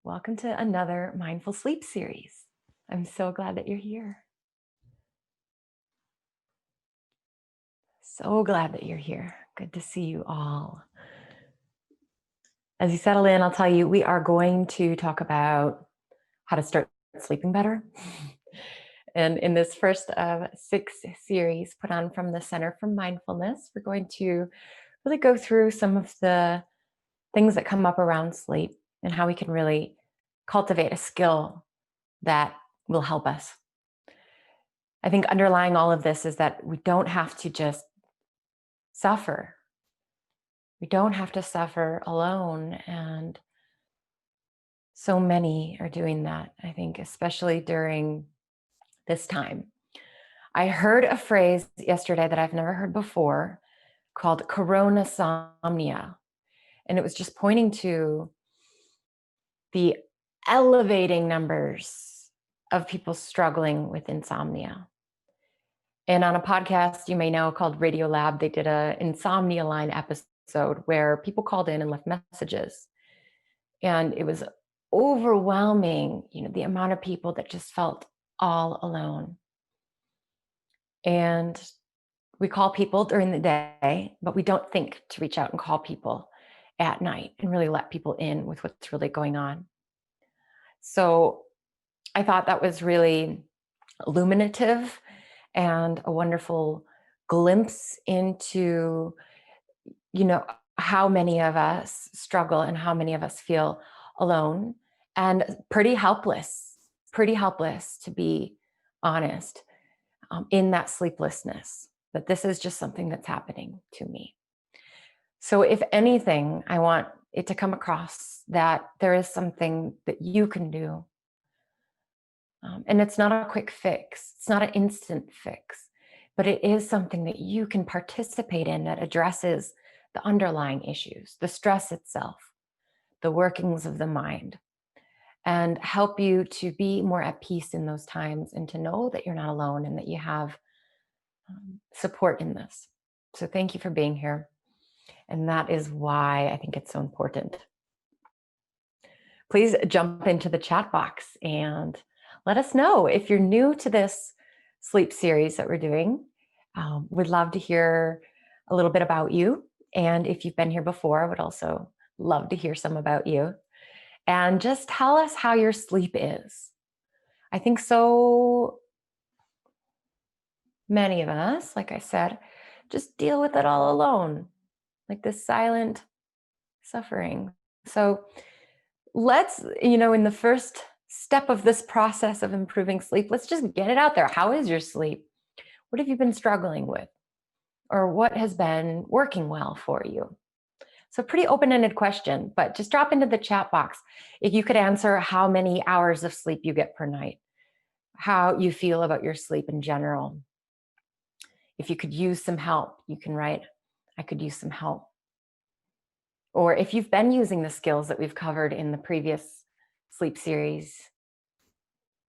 Welcome to another Mindful Sleep series. I'm so glad that you're here. So glad that you're here. Good to see you all. As you settle in, I'll tell you, we are going to talk about how to start sleeping better. And in this first of 6 series put on from the Center for Mindfulness, we're going to really go through some of the things that come up around sleep and how we can really cultivate a skill that will help us. I think underlying all of this is that we don't have to just suffer. We don't have to suffer alone. And so many are doing that, I think, especially during this time. I heard a phrase yesterday that I've never heard before called coronasomnia. And it was just pointing to the elevating numbers of people struggling with insomnia. And on a podcast you may know called Radio Lab, they did a insomnia line episode where people called in and left messages. And it was overwhelming, the amount of people that just felt all alone. And we call people during the day, but we don't think to reach out and call people at night and really let people in with what's really going on. So I thought that was really illuminative and a wonderful glimpse into, how many of us struggle and how many of us feel alone and pretty helpless to be honest, in that sleeplessness, that this is just something that's happening to me. So if anything, I want it to come across that there is something that you can do. And it's not a quick fix. It's not an instant fix, but it is something that you can participate in that addresses the underlying issues, the stress itself, the workings of the mind, and help you to be more at peace in those times and to know that you're not alone and that you have support in this. So thank you for being here. And that is why I think it's so important. Please jump into the chat box and let us know if you're new to this sleep series that we're doing. We'd love to hear a little bit about you. And if you've been here before, I would also love to hear some about you. And just tell us how your sleep is. I think so many of us, like I said, just deal with it all alone, like this silent suffering. So let's, in the first step of this process of improving sleep, let's just get it out there. How is your sleep? What have you been struggling with? Or what has been working well for you? So pretty open-ended question, but just drop into the chat box. If you could answer how many hours of sleep you get per night, how you feel about your sleep in general. If you could use some help, you can write, I could use some help. Or if you've been using the skills that we've covered in the previous sleep series,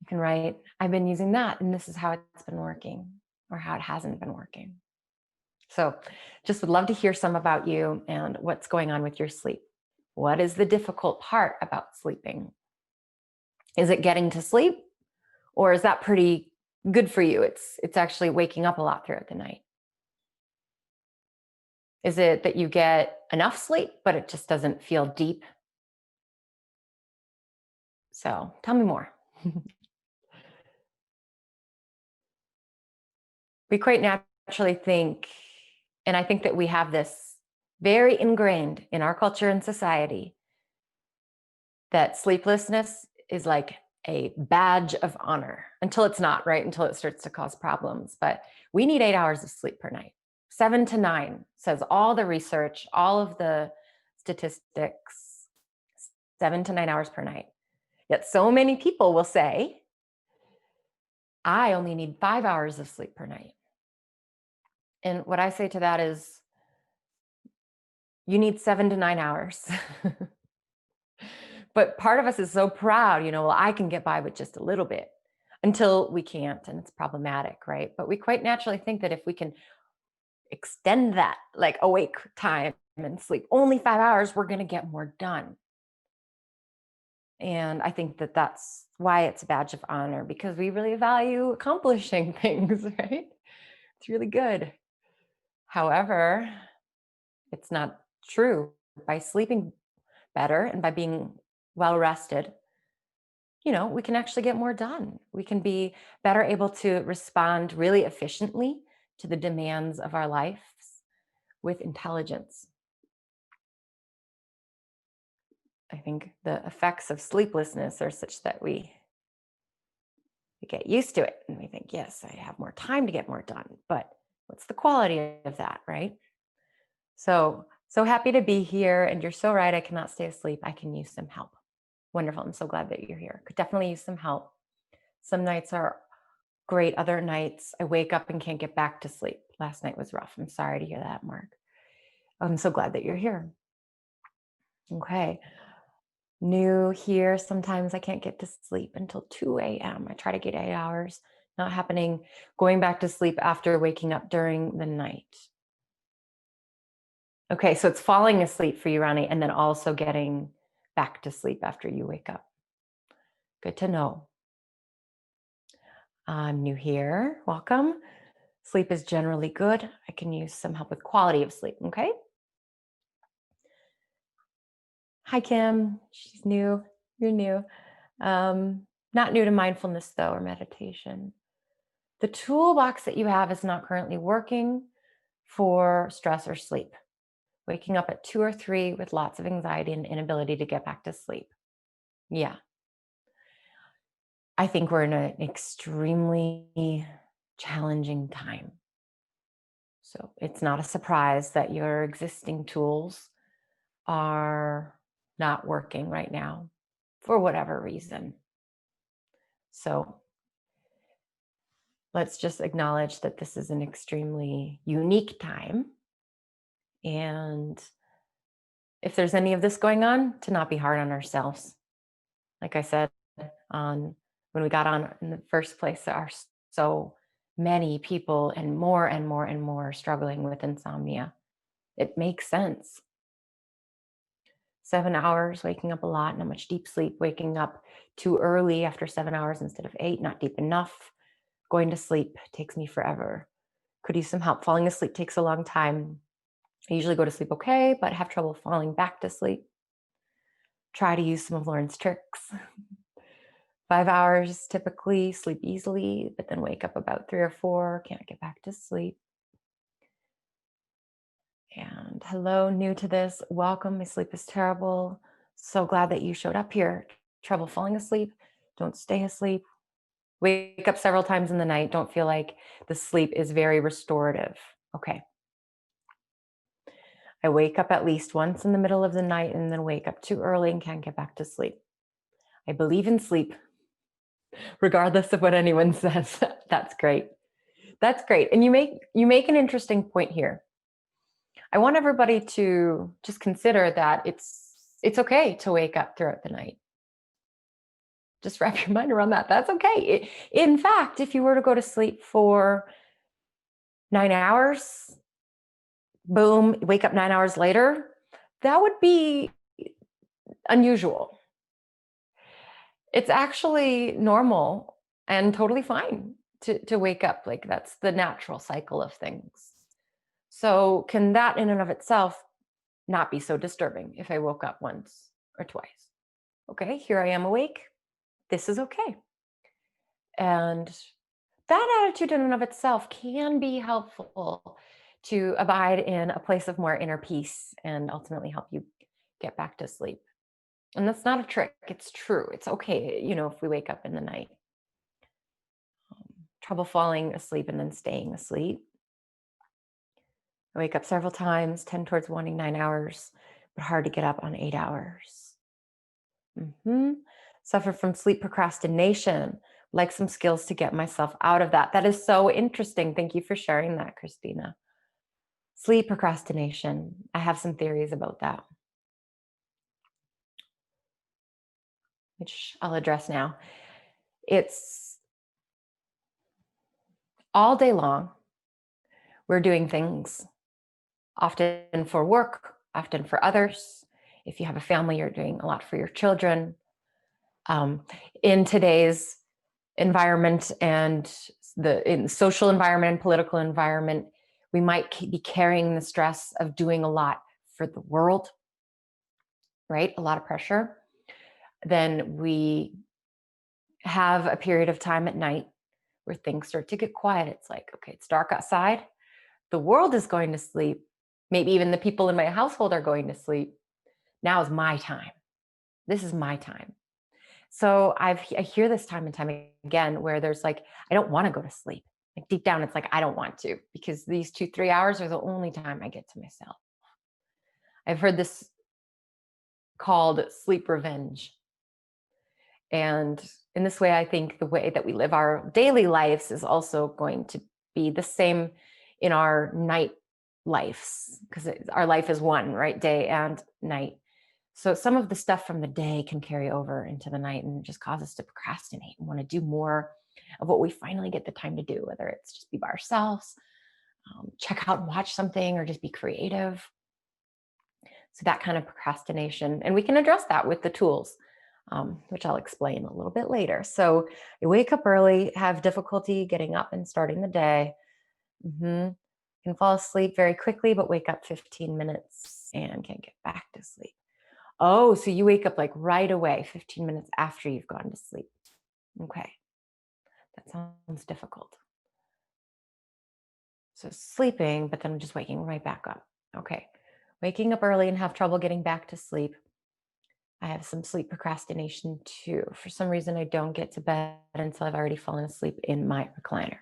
you can write, I've been using that and this is how it's been working or how it hasn't been working. So just would love to hear some about you and what's going on with your sleep. What is the difficult part about sleeping? Is it getting to sleep, or is that pretty good for you? It's actually waking up a lot throughout the night. Is it that you get enough sleep, but it just doesn't feel deep? So tell me more. We quite naturally think, and I think that we have this very ingrained in our culture and society, that sleeplessness is like a badge of honor until it's not, right? Until it starts to cause problems. But we need 8 hours of sleep per night. 7 to 9 says all the research, all of the statistics, 7 to 9 hours per night. Yet so many people will say, I only need 5 hours of sleep per night. And what I say to that is, you need 7 to 9 hours. But part of us is so proud, well, I can get by with just a little bit until we can't, and it's problematic, right? But we quite naturally think that if we can extend that like awake time and sleep only 5 hours, we're going to get more done. And I think that that's why it's a badge of honor, because we really value accomplishing things, right? It's really good. However, it's not true. By sleeping better and by being well rested, we can actually get more done. We can be better able to respond really efficiently to the demands of our lives with intelligence. I think the effects of sleeplessness are such that we get used to it and we think, yes, I have more time to get more done. But what's the quality of that, right? So happy to be here. And you're so right. I cannot stay asleep. I can use some help. Wonderful. I'm so glad that you're here. Could definitely use some help. Some nights are great. Other nights I wake up and can't get back to sleep. Last night was rough. I'm sorry to hear that, Mark. I'm so glad that you're here. Okay. New here. Sometimes I can't get to sleep until 2 a.m. I try to get 8 hours. Not happening. Going back to sleep after waking up during the night. Okay, so it's falling asleep for you, Ronnie, and then also getting back to sleep after you wake up. Good to know. New here. Welcome. Sleep is generally good. I can use some help with quality of sleep. Okay. Hi, Kim. She's new. You're new. Not new to mindfulness, though, or meditation. The toolbox that you have is not currently working for stress or sleep. Waking up at 2 or 3 with lots of anxiety and inability to get back to sleep. Yeah. I think we're in an extremely challenging time. So it's not a surprise that your existing tools are not working right now for whatever reason. So let's just acknowledge that this is an extremely unique time. And if there's any of this going on, to not be hard on ourselves. Like I said, when we got on in the first place, there are so many people and more and more and more struggling with insomnia. It makes sense. 7 hours, waking up a lot, not much deep sleep, waking up too early after 7 hours instead of 8, not deep enough. Going to sleep takes me forever. Could use some help. Falling asleep takes a long time. I usually go to sleep okay, but have trouble falling back to sleep. Try to use some of Lauren's tricks. 5 hours typically, sleep easily, but then wake up about 3 or 4, can't get back to sleep. And hello, new to this, welcome. My sleep is terrible. So glad that you showed up here. Trouble falling asleep, don't stay asleep. Wake up several times in the night, don't feel like the sleep is very restorative. Okay. I wake up at least once in the middle of the night and then wake up too early and can't get back to sleep. I believe in sleep, regardless of what anyone says. That's great. That's great. And you make an interesting point here. I want everybody to just consider that it's okay to wake up throughout the night. Just wrap your mind around that. That's okay. In fact, if you were to go to sleep for 9 hours, boom, wake up 9 hours later, that would be unusual. It's actually normal and totally fine to wake up. Like that's the natural cycle of things. So can that in and of itself not be so disturbing if I woke up once or twice? Okay, here I am awake. This is okay. And that attitude in and of itself can be helpful to abide in a place of more inner peace and ultimately help you get back to sleep. And that's not a trick, it's true. It's okay, if we wake up in the night. Trouble falling asleep and then staying asleep. I wake up several times, tend towards wanting 9 hours, but hard to get up on 8 hours. Suffer from sleep procrastination, like some skills to get myself out of that. That is so interesting. Thank you for sharing that, Christina. Sleep procrastination. I have some theories about that, which I'll address now. It's all day long. We're doing things, often for work, often for others. If you have a family, you're doing a lot for your children. Um, in today's environment and in social environment and political environment, we might be carrying the stress of doing a lot for the world, right? A lot of pressure. Then we have a period of time at night where things start to get quiet. It's like, okay, it's dark outside. The world is going to sleep. Maybe even the people in my household are going to sleep. Now is my time. This is my time. So I hear this time and time again where there's like, I don't want to go to sleep. Like deep down, it's like, I don't want to, because these 2-3 hours are the only time I get to myself. I've heard this called sleep revenge. And in this way, I think the way that we live our daily lives is also going to be the same in our night lives, because our life is one, right? Day and night. So some of the stuff from the day can carry over into the night and just cause us to procrastinate and want to do more of what we finally get the time to do, whether it's just be by ourselves, check out and watch something, or just be creative. So that kind of procrastination, and we can address that with the tools, which I'll explain a little bit later. So you wake up early, have difficulty getting up and starting the day. You can fall asleep very quickly, but wake up 15 minutes and can't get back to sleep. Oh, so you wake up like right away, 15 minutes after you've gone to sleep. Okay, that sounds difficult. So sleeping, but then just waking right back up. Okay, waking up early and have trouble getting back to sleep. I have some sleep procrastination too. For some reason, I don't get to bed until I've already fallen asleep in my recliner.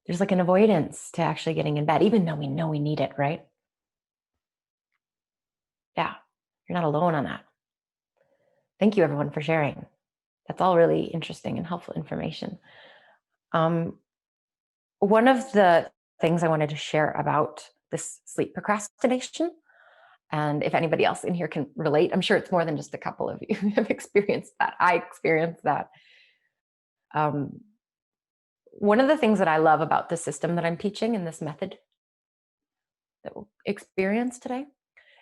There's like an avoidance to actually getting in bed, even though we know we need it, right? Yeah, you're not alone on that. Thank you, everyone, for sharing. That's all really interesting and helpful information. One of the things I wanted to share about this sleep procrastination, and if anybody else in here can relate, I'm sure it's more than just a couple of you who have experienced that. I experienced that. One of the things that I love about the system that I'm teaching in this method that we'll experience today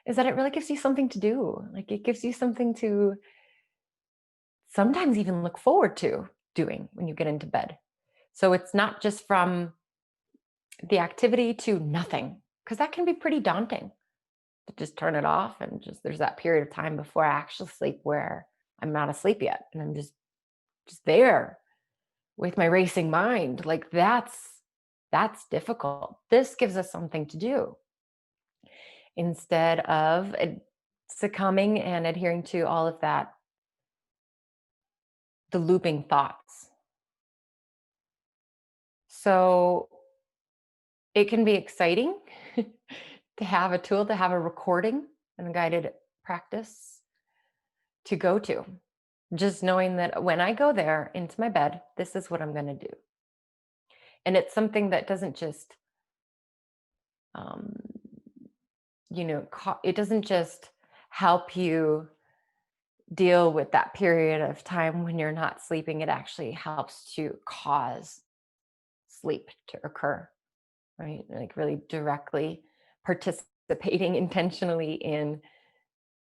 is that it really gives you something to do. Like it gives you something to sometimes even look forward to doing when you get into bed. So it's not just from the activity to nothing, because that can be pretty daunting to just turn it off. And just there's that period of time before I actually sleep where I'm not asleep yet and I'm just there with my racing mind. Like that's difficult. This gives us something to do instead of succumbing and adhering to all of that, the looping thoughts. So it can be exciting to have a tool, to have a recording and a guided practice to go to. Just knowing that when I go there into my bed, this is what I'm going to do. And it's something that doesn't just, um, it doesn't just help you deal with that period of time when you're not sleeping. It actually helps to cause sleep to occur, right? Like really directly participating intentionally in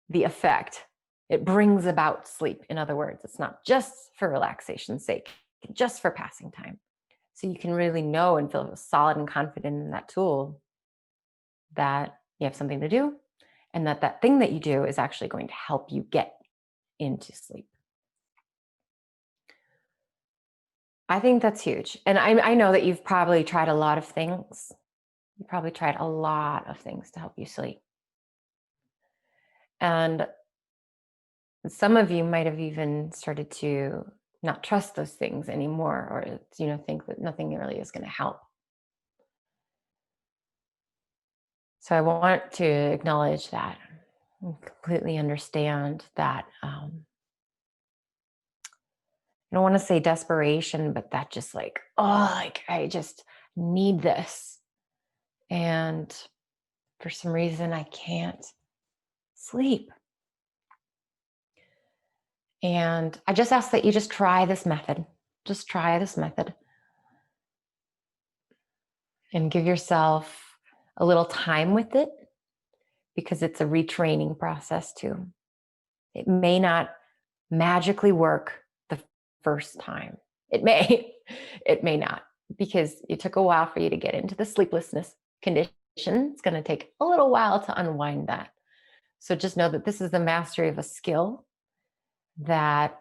the effect. It brings about sleep. In other words, it's not just for relaxation's sake, just for passing time. So you can really know and feel solid and confident in that tool that you have something to do and that thing that you do is actually going to help you get into sleep. I think that's huge. And I know that you've probably tried a lot of things. You probably tried a lot of things to help you sleep. And some of you might have even started to not trust those things anymore, or think that nothing really is going to help. So I want to acknowledge that and completely understand that. I don't want to say desperation, but that just like, I just need this. And for some reason, I can't sleep. And I just ask that you just try this method. Just try this method. And give yourself a little time with it, because it's a retraining process too. It may not magically work the first time. It may, it may not, because it took a while for you to get into the sleeplessness condition. It's going to take a little while to unwind that. So just know that this is the mastery of a skill that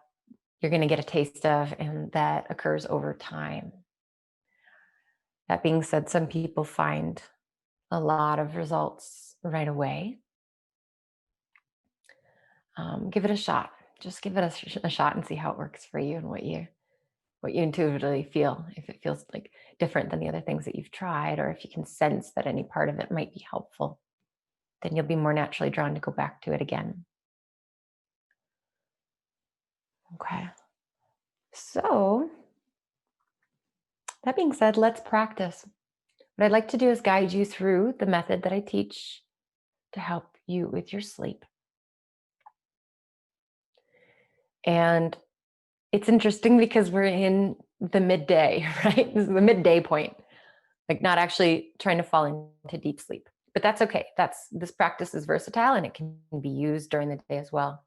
you're going to get a taste of and that occurs over time. That being said, some people find a lot of results right away. Give it a shot. Just give it a shot and see how it works for you and what you intuitively feel. If it feels like different than the other things that you've tried, or if you can sense that any part of it might be helpful, then you'll be more naturally drawn to go back to it again. Okay. So that being said, let's practice. What I'd like to do is guide you through the method that I teach to help you with your sleep. And it's interesting because we're in the midday, right? This is the midday point, like not actually trying to fall into deep sleep. But that's okay. This practice is versatile and it can be used during the day as well.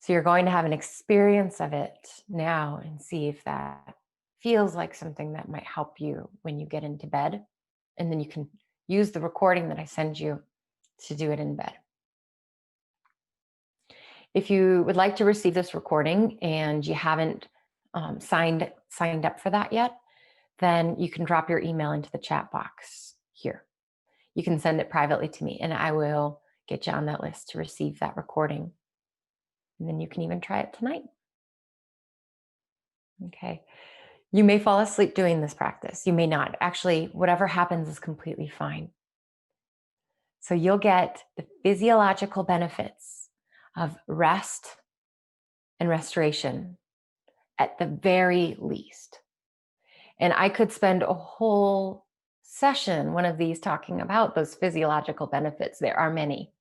So you're going to have an experience of it now and see if that feels like something that might help you when you get into bed. And then you can use the recording that I send you to do it in bed. If you would like to receive this recording and you haven't signed up for that yet, then you can drop your email into the chat box here. You can send it privately to me and I will get you on that list to receive that recording. And then you can even try it tonight. Okay. You may fall asleep doing this practice. You may not. Actually, whatever happens is completely fine. So you'll get the physiological benefits of rest and restoration at the very least. And I could spend a whole session, one of these, talking about those physiological benefits. There are many.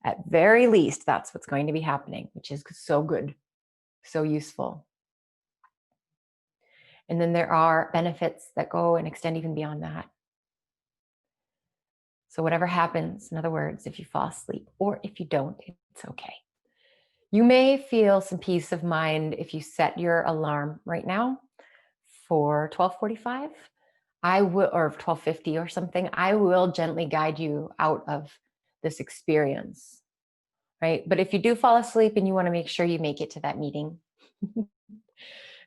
At very least, that's what's going to be happening, which is so good, so useful. And then there are benefits that go and extend even beyond that. So whatever happens, in other words, if you fall asleep or if you don't, it's okay. You may feel some peace of mind if you set your alarm right now for 12:45. I will, or 12:50 or something. I will gently guide you out of this experience, right? But if you do fall asleep and you want to make sure you make it to that meeting,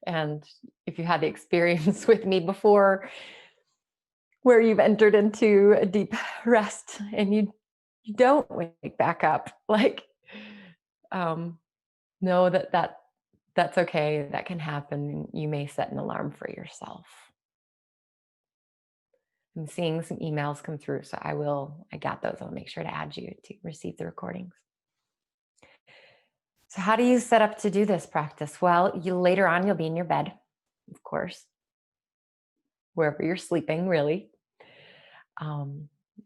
and if you had the experience with me before where you've entered into a deep rest and you don't wake back up, like, know that's okay. That can happen. You may set an alarm for yourself. I'm seeing some emails come through, so I got those. I'll make sure to add you to receive the recordings. So how do you set up to do this practice? Well, later on, you'll be in your bed, of course, wherever you're sleeping, really.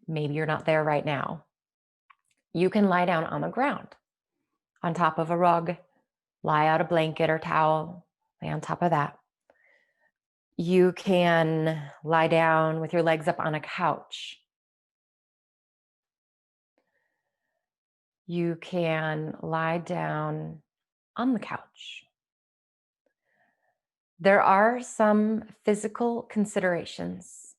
Maybe you're not there right now. You can lie down on the ground, on top of a rug, lie out a blanket or towel, lay on top of that. You can lie down with your legs up on a couch. You can lie down on the couch. There are some physical considerations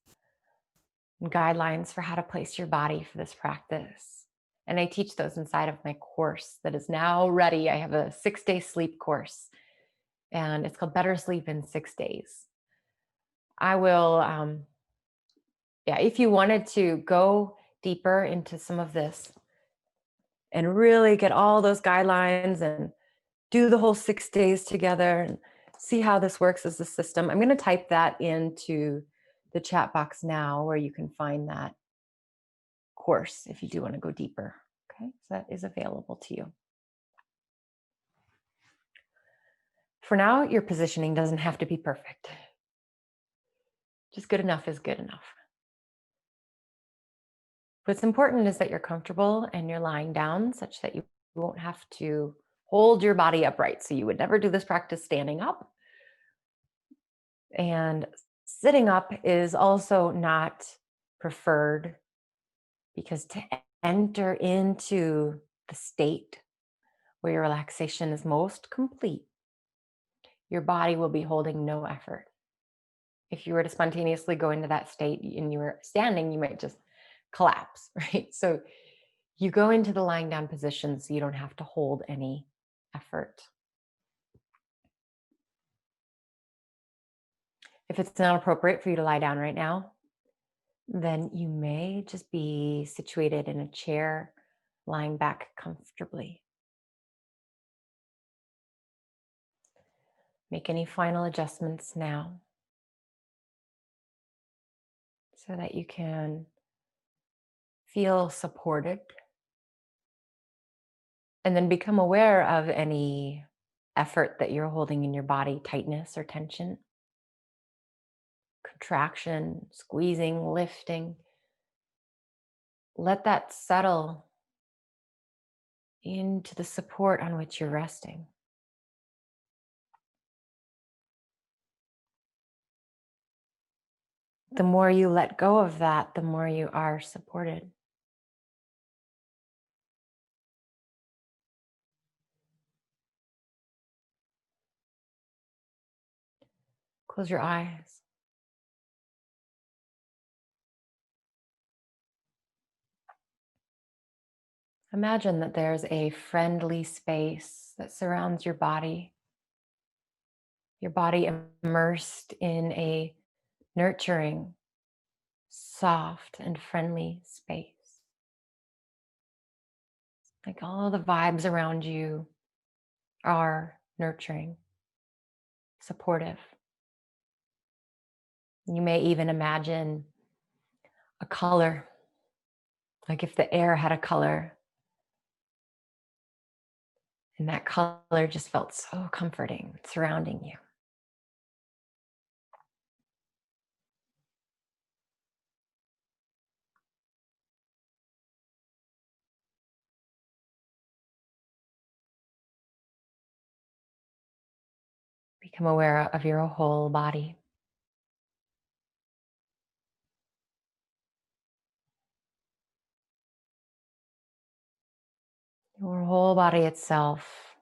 and guidelines for how to place your body for this practice. And I teach those inside of my course that is now ready. I have a 6-day sleep course, and it's called Better Sleep in 6 Days. I will, if you wanted to go deeper into some of this and really get all those guidelines and do the whole 6 days together and see how this works as a system, I'm going to type that into the chat box now where you can find that course if you do want to go deeper. Okay, so that is available to you. For now, your positioning doesn't have to be perfect. Just good enough is good enough. What's important is that you're comfortable and you're lying down such that you won't have to hold your body upright. So you would never do this practice standing up. And sitting up is also not preferred, because to enter into the state where your relaxation is most complete, your body will be holding no effort. If you were to spontaneously go into that state and you were standing, you might just collapse, right? So you go into the lying down position so you don't have to hold any effort. If it's not appropriate for you to lie down right now, then you may just be situated in a chair, lying back comfortably. Make any final adjustments now so that you can feel supported, and then become aware of any effort that you're holding in your body, tightness or tension, contraction, squeezing, lifting. Let that settle into the support on which you're resting. The more you let go of that, the more you are supported. Close your eyes. Imagine that there's a friendly space that surrounds your body immersed in a nurturing, soft, and friendly space. Like all the vibes around you are nurturing, supportive. You may even imagine a color, like if the air had a color, and that color just felt so comforting surrounding you. Become aware of your whole body. Your whole body itself.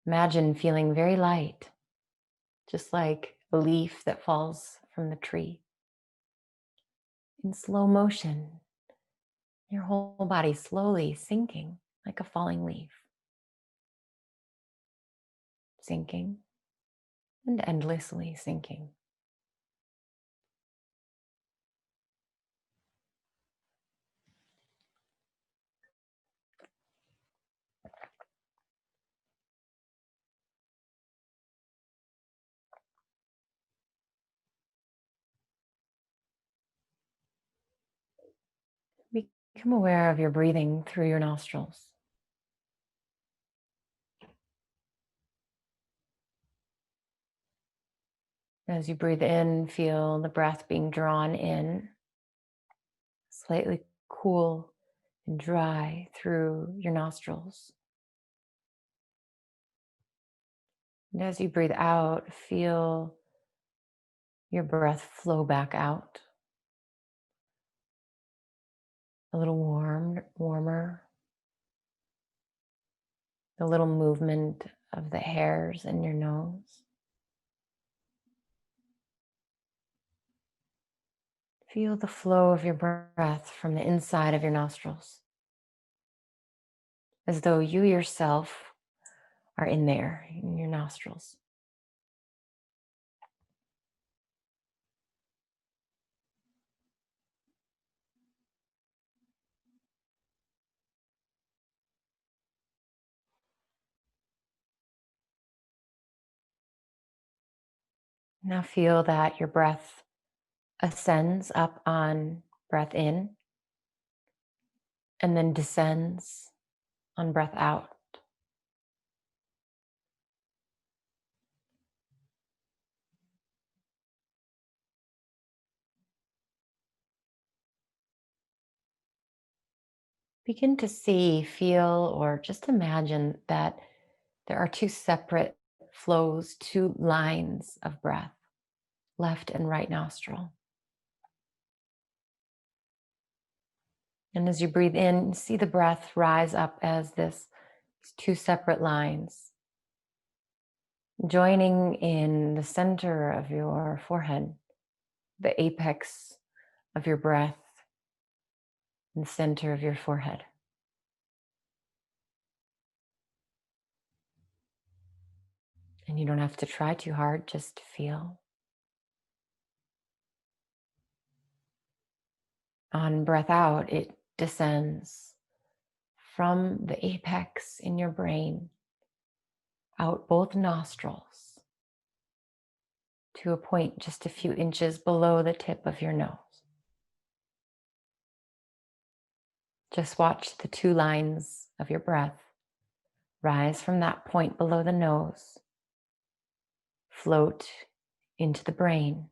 Imagine feeling very light, just like a leaf that falls from the tree. In slow motion, your whole body slowly sinking like a falling leaf. Sinking and endlessly sinking. Become aware of your breathing through your nostrils. As you breathe in, feel the breath being drawn in, slightly cool and dry through your nostrils. And as you breathe out, feel your breath flow back out. A little warmer. The little movement of the hairs in your nose. Feel the flow of your breath from the inside of your nostrils, as though you yourself are in there, in your nostrils. Now feel that your breath ascends up on breath in and then descends on breath out. Begin to see, feel, or just imagine that there are two separate flows, two lines of breath, left and right nostril. And as you breathe in, see the breath rise up as these two separate lines, joining in the center of your forehead, the apex of your breath, in the center of your forehead. And you don't have to try too hard, just feel. On breath out, it descends from the apex in your brain, out both nostrils, to a point just a few inches below the tip of your nose. Just watch the two lines of your breath rise from that point below the nose, float into the brain,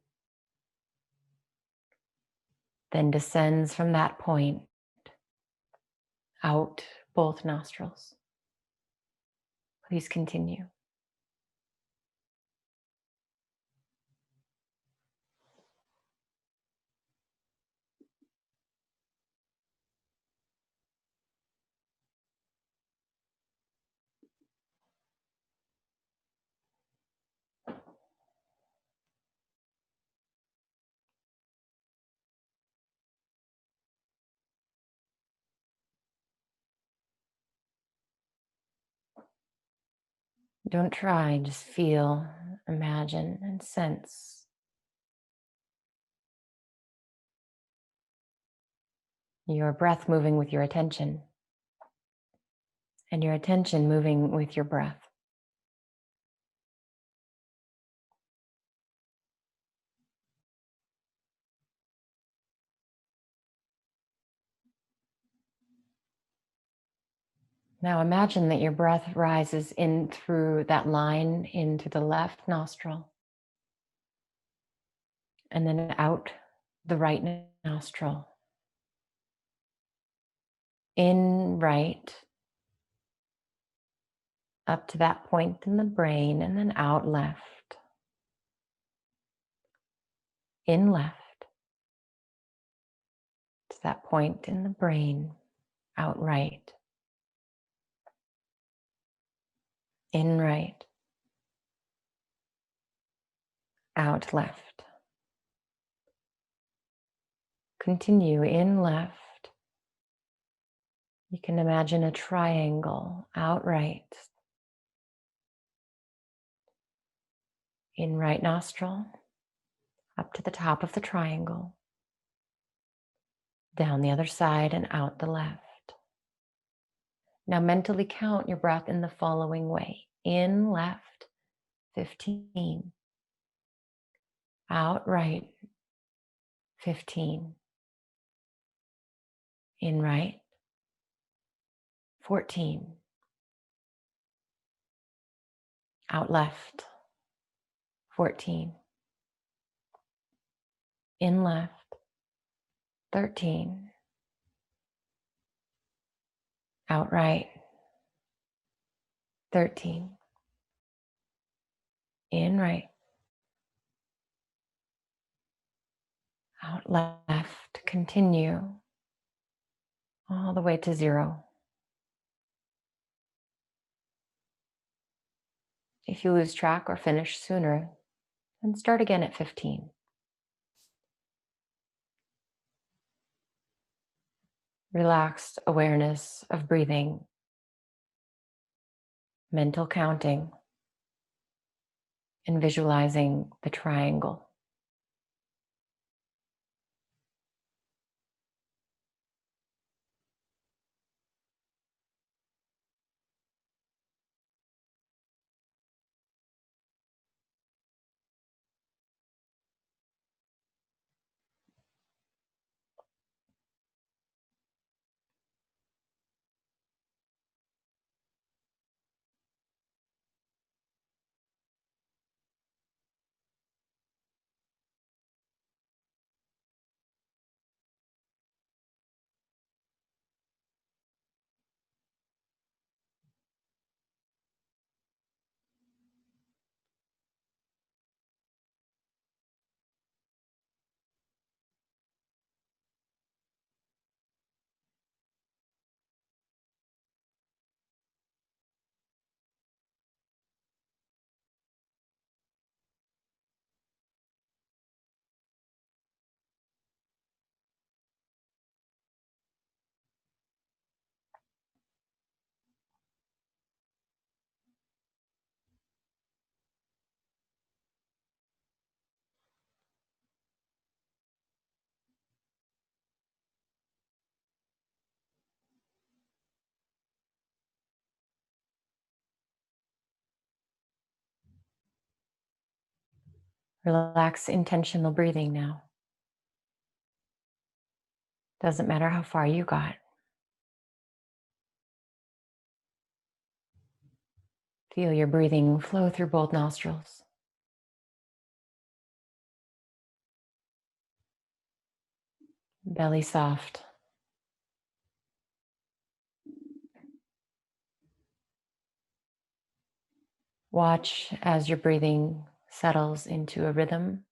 then descends from that point out both nostrils. Please continue. Don't try, just feel, imagine, and sense your breath moving with your attention, and your attention moving with your breath. Now imagine that your breath rises in through that line into the left nostril, and then out the right nostril. In right, up to that point in the brain, and then out left. In left, to that point in the brain, out right. In right, out left. Continue in left. You can imagine a triangle, out right. In right nostril, up to the top of the triangle. Down the other side and out the left. Now mentally count your breath in the following way. In left, 15. Out right, 15. In right, 14. Out left, 14. In left, 13. Out right, 13. In right, out left. Continue all the way to 0. If you lose track or finish sooner, then start again at 15. Relaxed awareness of breathing, mental counting, and visualizing the triangle. Relax intentional breathing now. Doesn't matter how far you got. Feel your breathing flow through both nostrils. Belly soft. Watch as your breathing settles into a rhythm,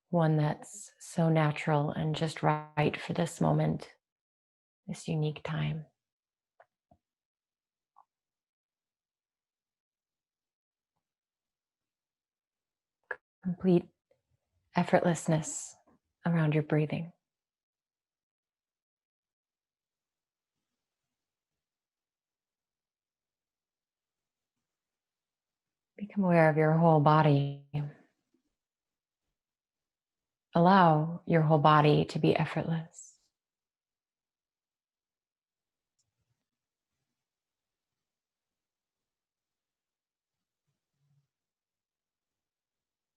one that's so natural and just right for this moment, this unique time. Complete effortlessness around your breathing. Become aware of your whole body. Allow your whole body to be effortless.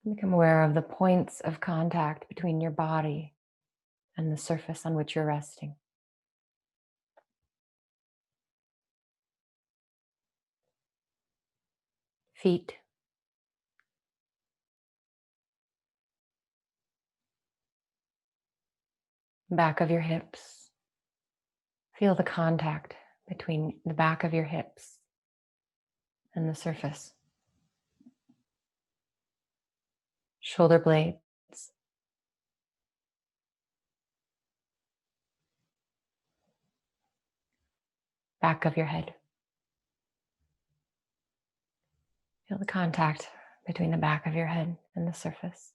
Become aware of the points of contact between your body and the surface on which you're resting. Feet, back of your hips. Feel the contact between the back of your hips and the surface. Shoulder blades, back of your head. Feel the contact between the back of your head and the surface.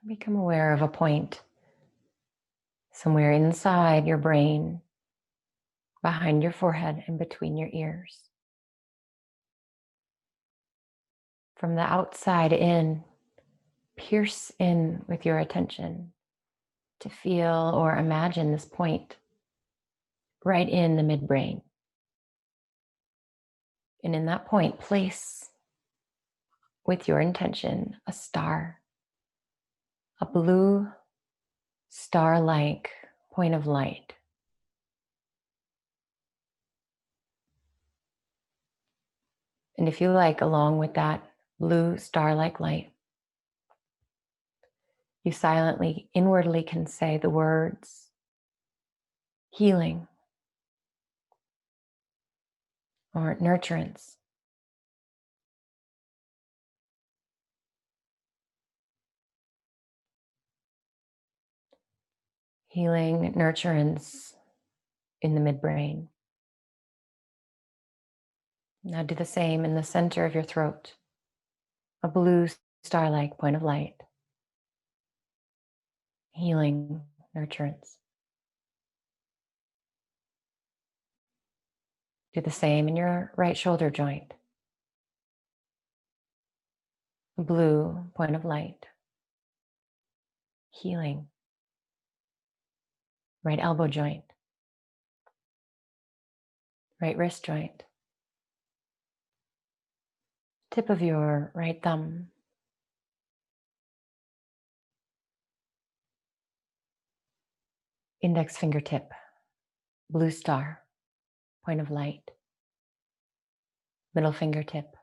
Become aware of a point somewhere inside your brain, behind your forehead and between your ears. From the outside in, pierce in with your attention to feel or imagine this point right in the midbrain. And in that point, place with your intention a star, a blue star-like point of light. And if you like, along with that blue star-like light, you silently, inwardly can say the words healing or nurturance. Healing, nurturance in the midbrain. Now do the same in the center of your throat, a blue star-like point of light. Healing, nurturance. Do the same in your right shoulder joint, a blue point of light. Healing. Right elbow joint, right wrist joint, tip of your right thumb, index fingertip, blue star, point of light, middle fingertip,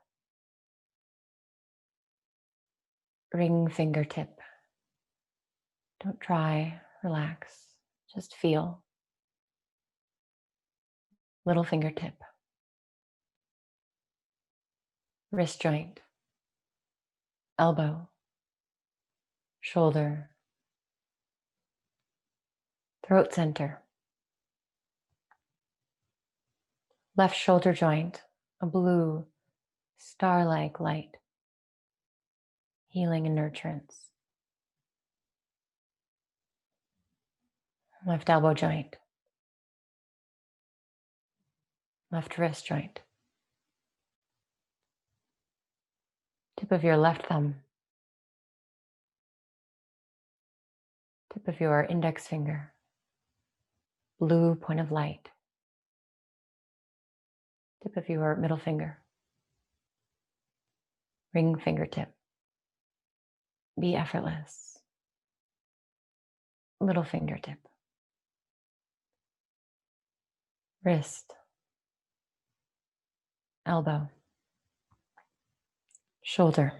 ring fingertip. Don't try, relax, just feel. Little fingertip, wrist joint, elbow, shoulder, throat center, left shoulder joint, a blue star-like light, healing and nurturance. Left elbow joint, left wrist joint, tip of your left thumb, tip of your index finger, blue point of light, tip of your middle finger, ring fingertip. Be effortless. Little fingertip, wrist, elbow, shoulder,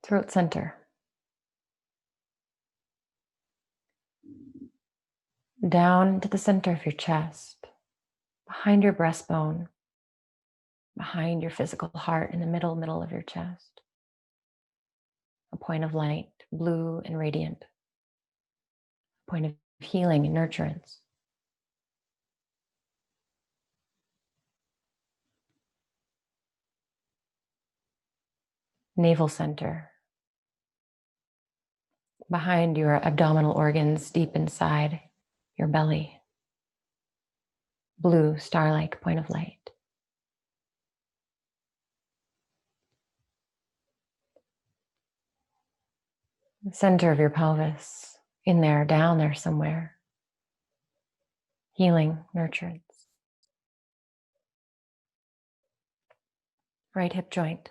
throat center, down to the center of your chest, behind your breastbone, behind your physical heart, in the middle of your chest. A point of light, blue and radiant. A point of healing and nurturance. Navel center. Behind your abdominal organs, deep inside your belly. Blue, star-like point of light. The center of your pelvis, in there, down there somewhere. Healing, nurturance. Right hip joint.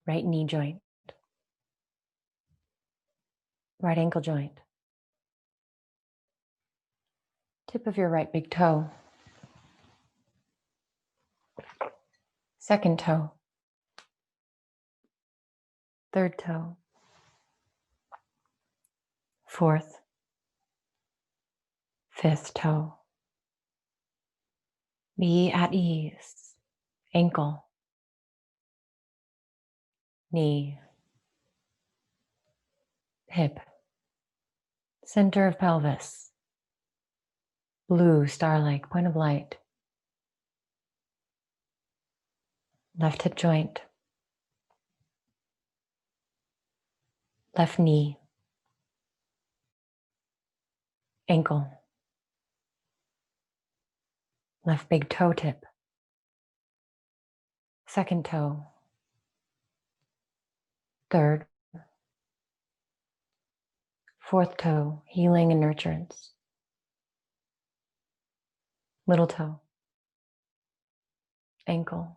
Right knee joint. Right ankle joint. Tip of your right big toe. Second toe. Third toe. Fourth. Fifth toe. Be at ease. Ankle. Knee. Hip. Center of pelvis. Blue star-like point of light. Left hip joint. Left knee. Ankle. Left big toe tip. Second toe. Third. Fourth toe, healing and nurturance. Little toe. Ankle.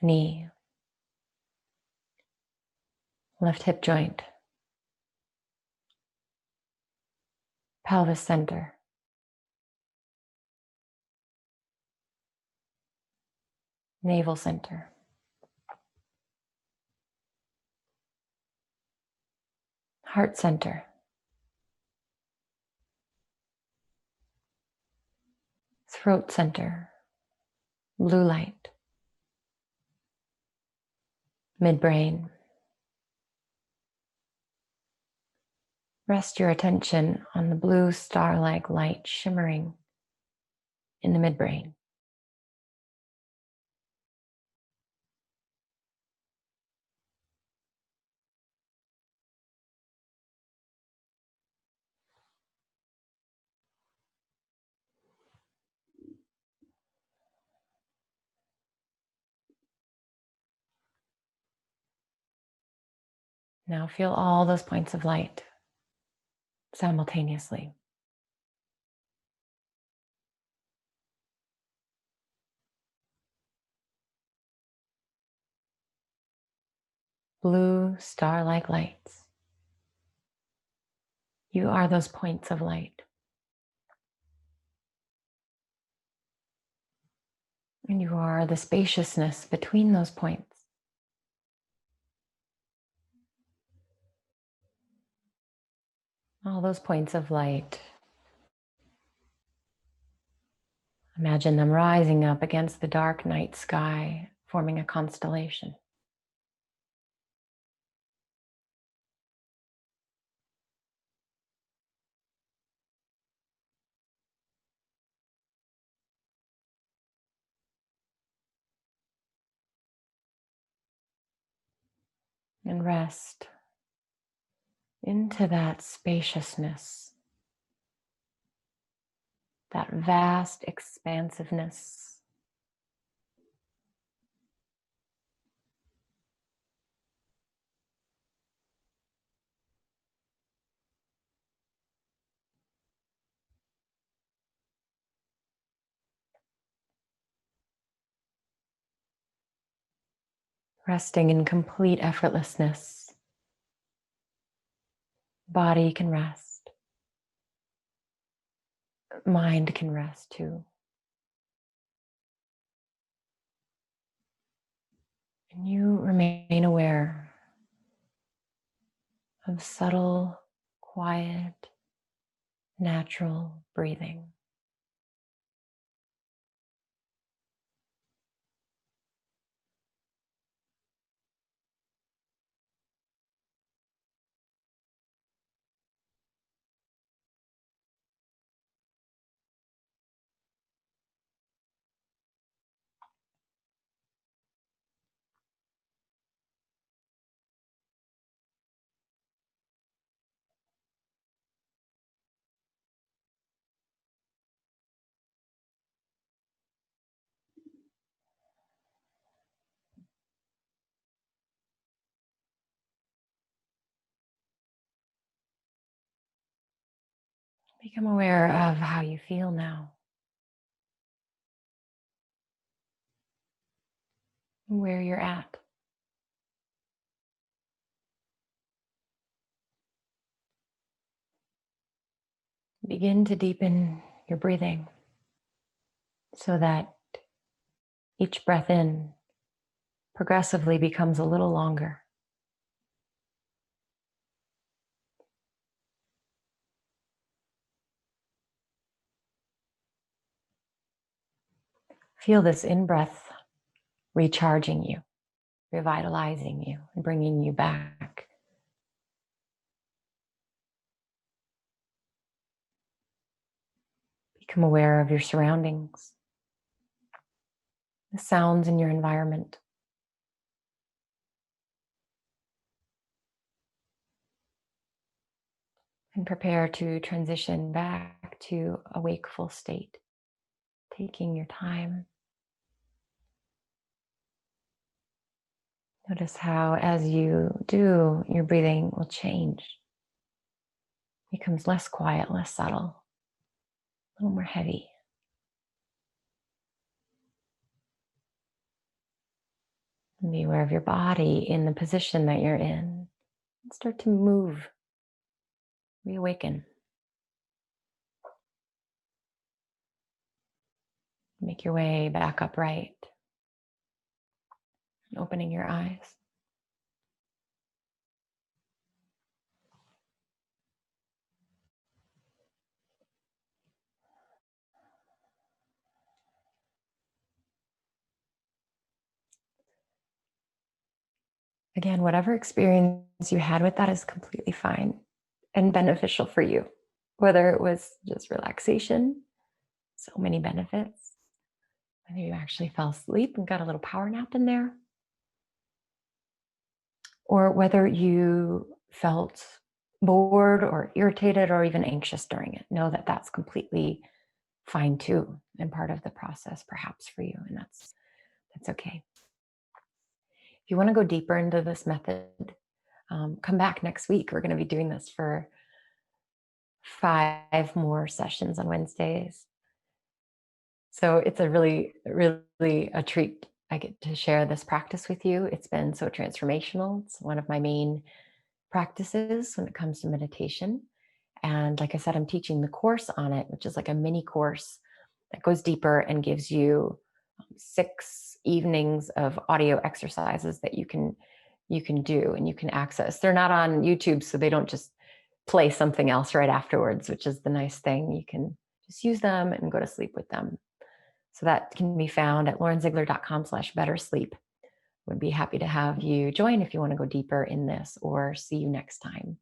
Knee. Left hip joint. Pelvis center. Navel center. Heart center. Throat center. Blue light. Midbrain. Rest your attention on the blue star-like light shimmering in the midbrain. Now feel all those points of light simultaneously. Blue star-like lights. You are those points of light. And you are the spaciousness between those points. All those points of light. Imagine them rising up against the dark night sky, forming a constellation. And rest into that spaciousness, that vast expansiveness. Resting in complete effortlessness. Body can rest. Mind can rest too. And you remain aware of subtle, quiet, natural breathing. Become aware of how you feel now, where you're at. Begin to deepen your breathing so that each breath in progressively becomes a little longer. Feel this in-breath recharging you, revitalizing you, and bringing you back. Become aware of your surroundings, the sounds in your environment. And prepare to transition back to a wakeful state, taking your time. Notice how, as you do, your breathing will change. Becomes less quiet, less subtle, a little more heavy. And be aware of your body in the position that you're in. And start to move, reawaken. Make your way back upright, opening your eyes. Again, whatever experience you had with that is completely fine and beneficial for you. Whether it was just relaxation, so many benefits, whether you actually fell asleep and got a little power nap in there, or whether you felt bored or irritated or even anxious during it. Know that that's completely fine too, and part of the process perhaps for you, and that's okay. If you want to go deeper into this method, come back next week. We're going to be doing this for 5 more sessions on Wednesdays. So it's a really, really a treat. I get to share this practice with you. It's been so transformational. It's one of my main practices when it comes to meditation. And like I said, I'm teaching the course on it, which is like a mini course that goes deeper and gives you 6 evenings of audio exercises that you can do and you can access. They're not on YouTube, so they don't just play something else right afterwards, which is the nice thing. You can just use them and go to sleep with them. So that can be found at laurenziegler.com/bettersleep. Would be happy to have you join if you want to go deeper in this, or see you next time.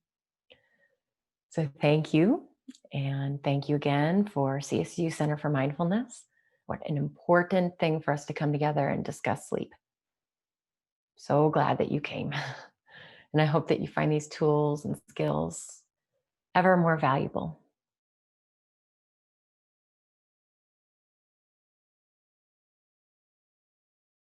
So thank you. And thank you again for CSU Center for Mindfulness. What an important thing for us to come together and discuss sleep. So glad that you came. And I hope that you find these tools and skills ever more valuable.